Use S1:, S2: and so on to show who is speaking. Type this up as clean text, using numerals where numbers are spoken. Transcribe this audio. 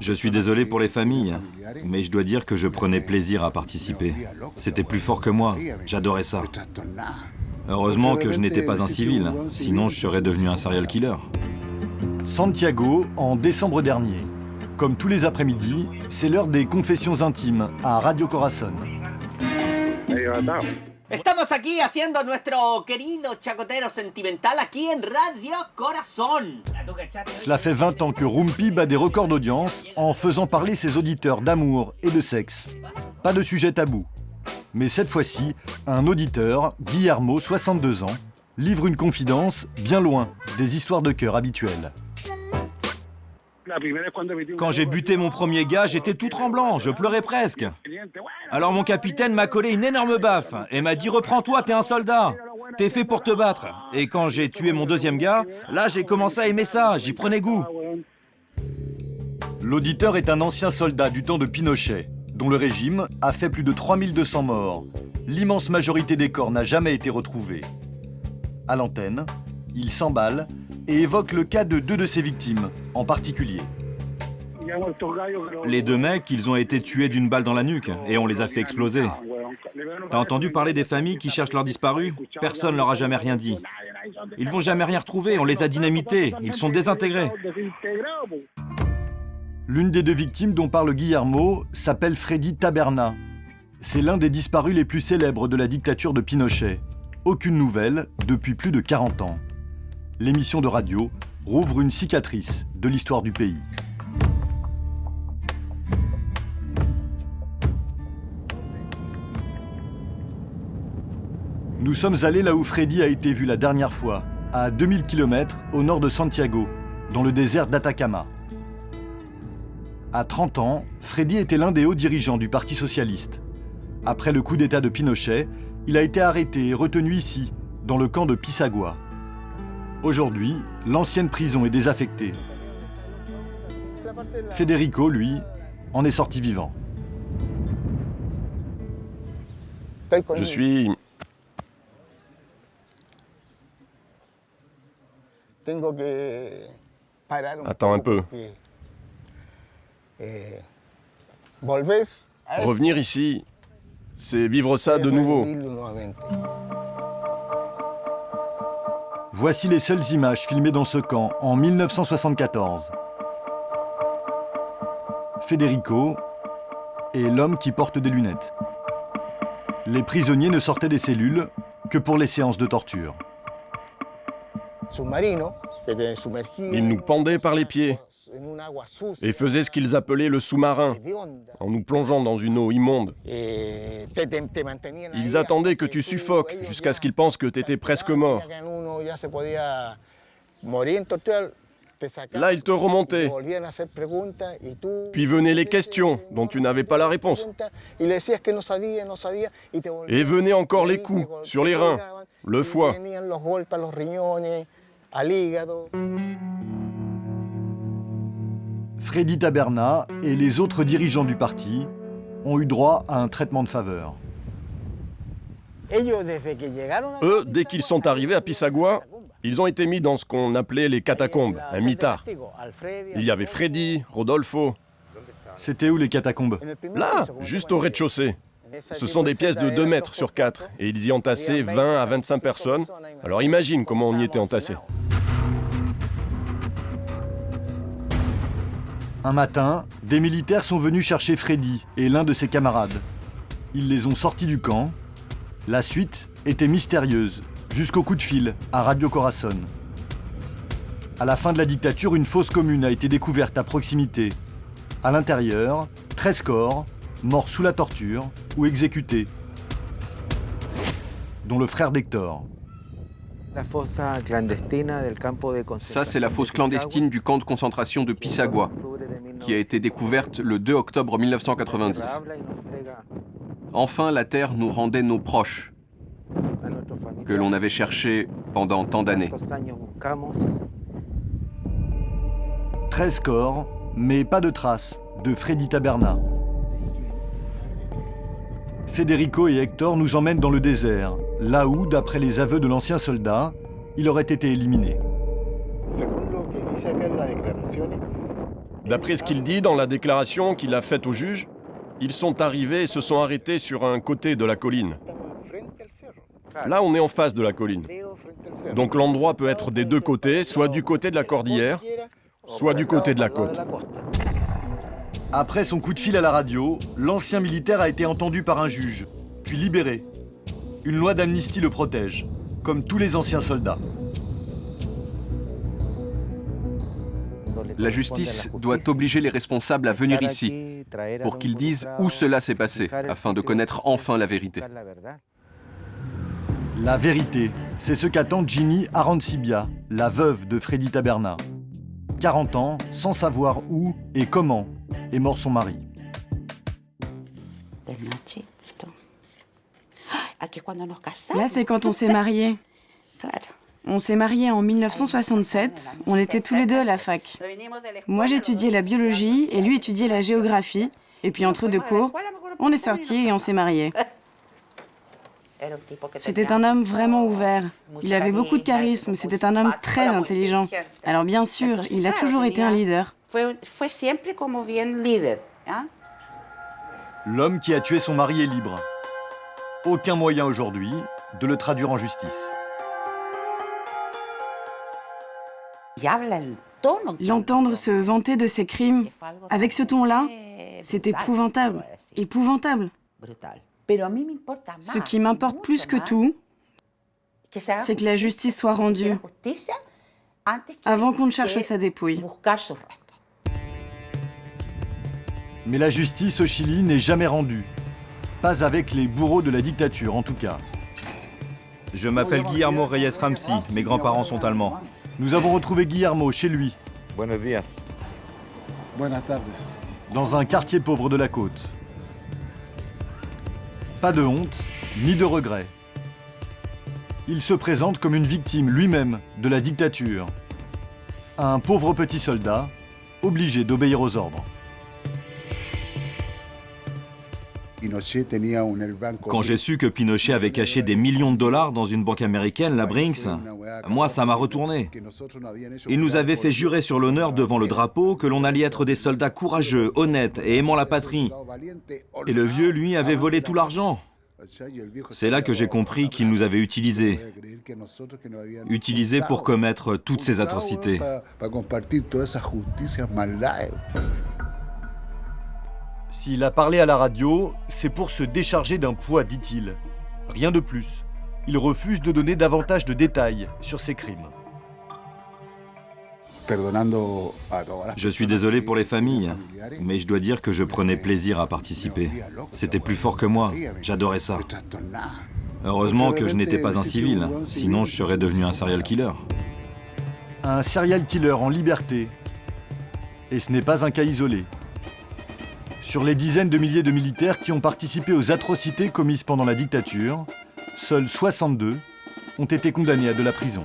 S1: Je suis désolé pour les familles, mais je dois dire que je prenais plaisir à participer. C'était plus fort que moi, j'adorais ça. Heureusement que je n'étais pas un civil, sinon je serais devenu un serial killer.
S2: Santiago, en décembre dernier. Comme tous les après-midi, c'est l'heure des confessions intimes à Radio Corazon.
S3: Estamos aquí haciendo nuestro querido chacotero sentimental aquí en Radio Corazon.
S2: Cela fait 20 ans que Rumpi bat des records d'audience en faisant parler ses auditeurs d'amour et de sexe. Pas de sujet tabou. Mais cette fois-ci, un auditeur, Guillermo, 62 ans, livre une confidence bien loin des histoires de cœur habituelles.
S1: Quand j'ai buté mon premier gars, j'étais tout tremblant, je pleurais presque. Alors mon capitaine m'a collé une énorme baffe et m'a dit « Reprends-toi, t'es un soldat, t'es fait pour te battre ». Et quand j'ai tué mon deuxième gars, là j'ai commencé à aimer ça, j'y prenais goût.
S2: L'auditeur est un ancien soldat du temps de Pinochet, dont le régime a fait plus de 3200 morts. L'immense majorité des corps n'a jamais été retrouvée. À l'antenne, il s'emballe et évoque le cas de 2 de ses victimes, en particulier.
S1: Les 2 mecs, ils ont été tués d'une balle dans la nuque et on les a fait exploser. T'as entendu parler des familles qui cherchent leurs disparus? Personne leur a jamais rien dit. Ils vont jamais rien retrouver, on les a dynamités, ils sont désintégrés.
S2: L'une des 2 victimes dont parle Guillermo s'appelle Freddy Taberna. C'est l'un des disparus les plus célèbres de la dictature de Pinochet. Aucune nouvelle depuis plus de 40 ans. L'émission de radio rouvre une cicatrice de l'histoire du pays. Nous sommes allés là où Freddy a été vu la dernière fois, à 2000 km au nord de Santiago, dans le désert d'Atacama. À 30 ans, Freddy était l'un des hauts dirigeants du Parti socialiste. Après le coup d'État de Pinochet, il a été arrêté et retenu ici, dans le camp de Pisagua. Aujourd'hui, l'ancienne prison est désaffectée. Federico, lui, en est sorti vivant.
S4: Je suis... Attends un peu. Revenir ici, c'est vivre ça de nouveau.
S2: Voici les seules images filmées dans ce camp en 1974. Federico est l'homme qui porte des lunettes. Les prisonniers ne sortaient des cellules que pour les séances de torture.
S4: Ils nous pendaient par les pieds et faisaient ce qu'ils appelaient le sous-marin, en nous plongeant dans une eau immonde. Ils attendaient que tu suffoques jusqu'à ce qu'ils pensent que tu étais presque mort. Là, ils te remontaient. Puis venaient les questions dont tu n'avais pas la réponse. Et venaient encore les coups sur les reins, le foie.
S2: Freddy Taberna et les autres dirigeants du parti ont eu droit à un traitement de faveur.
S4: Eux, dès qu'ils sont arrivés à Pisagua, ils ont été mis dans ce qu'on appelait les catacombes, un mitard. Il y avait Freddy, Rodolfo.
S2: C'était où les catacombes?
S4: Là, juste au rez-de-chaussée. Ce sont des pièces de 2 mètres sur 4 et ils y entassaient 20 à 25 personnes. Alors imagine comment on y était entassés.
S2: Un matin, des militaires sont venus chercher Freddy et l'un de ses camarades. Ils les ont sortis du camp. La suite était mystérieuse, jusqu'au coup de fil à Radio Corazon. À la fin de la dictature, une fosse commune a été découverte à proximité. À l'intérieur, 13 corps, morts sous la torture ou exécutés, dont le frère d'Hector.
S5: Ça, c'est la fosse clandestine du camp de concentration de Pisagua, qui a été découverte le 2 octobre 1990. Enfin, la Terre nous rendait nos proches, que l'on avait cherchés pendant tant d'années.
S2: 13 corps, mais pas de traces de Freddy Taberna. Federico et Hector nous emmènent dans le désert, là où, d'après les aveux de l'ancien soldat, il aurait été éliminé.
S4: D'après ce qu'il dit dans la déclaration qu'il a faite au juge, ils sont arrivés et se sont arrêtés sur un côté de la colline. Là, on est en face de la colline. Donc l'endroit peut être des deux côtés, soit du côté de la cordillère, soit du côté de la côte.
S2: Après son coup de fil à la radio, l'ancien militaire a été entendu par un juge, puis libéré. Une loi d'amnistie le protège, comme tous les anciens soldats.
S5: La justice doit obliger les responsables à venir ici pour qu'ils disent où cela s'est passé, afin de connaître enfin la vérité.
S2: La vérité, c'est ce qu'attend Ginny Arancibia, la veuve de Freddy Taberna. 40 ans, sans savoir où et comment est mort son mari.
S6: Là, c'est quand on s'est mariés. On s'est mariés en 1967, on était tous les deux à la fac. Moi, j'étudiais la biologie et lui étudiait la géographie. Et puis entre deux cours, on est sortis et on s'est mariés. C'était un homme vraiment ouvert. Il avait beaucoup de charisme, c'était un homme très intelligent. Alors bien sûr, il a toujours été un leader.
S2: L'homme qui a tué son mari est libre. Aucun moyen aujourd'hui de le traduire en justice.
S6: L'entendre se vanter de ses crimes, avec ce ton-là, c'est épouvantable. Épouvantable. Ce qui m'importe plus que tout, c'est que la justice soit rendue avant qu'on ne cherche sa dépouille.
S2: Mais la justice au Chili n'est jamais rendue. Pas avec les bourreaux de la dictature, en tout cas.
S1: Je m'appelle Guillermo Reyes Ramsey, mes grands-parents sont allemands.
S2: Nous avons retrouvé Guillermo chez lui,
S7: Buenos días.
S8: Buenas tardes.
S2: dans un quartier pauvre de la côte. Pas de honte, ni de regret. Il se présente comme une victime lui-même de la dictature. Un pauvre petit soldat, obligé d'obéir aux ordres.
S1: Quand j'ai su que Pinochet avait caché des millions de dollars dans une banque américaine, la Brinks, moi ça m'a retourné. Il nous avait fait jurer sur l'honneur devant le drapeau que l'on allait être des soldats courageux, honnêtes et aimant la patrie. Et le vieux, lui, avait volé tout l'argent. C'est là que j'ai compris qu'il nous avait utilisés. Utilisés pour commettre toutes ces atrocités.
S2: S'il a parlé à la radio, c'est pour se décharger d'un poids, dit-il. Rien de plus. Il refuse de donner davantage de détails sur ses crimes.
S1: Je suis désolé pour les familles, mais je dois dire que je prenais plaisir à participer. C'était plus fort que moi, j'adorais ça. Heureusement que je n'étais pas un civil, sinon je serais devenu un serial killer.
S2: Un serial killer en liberté. Et ce n'est pas un cas isolé. Sur les dizaines de milliers de militaires qui ont participé aux atrocités commises pendant la dictature, seuls 62 ont été condamnés à de la prison.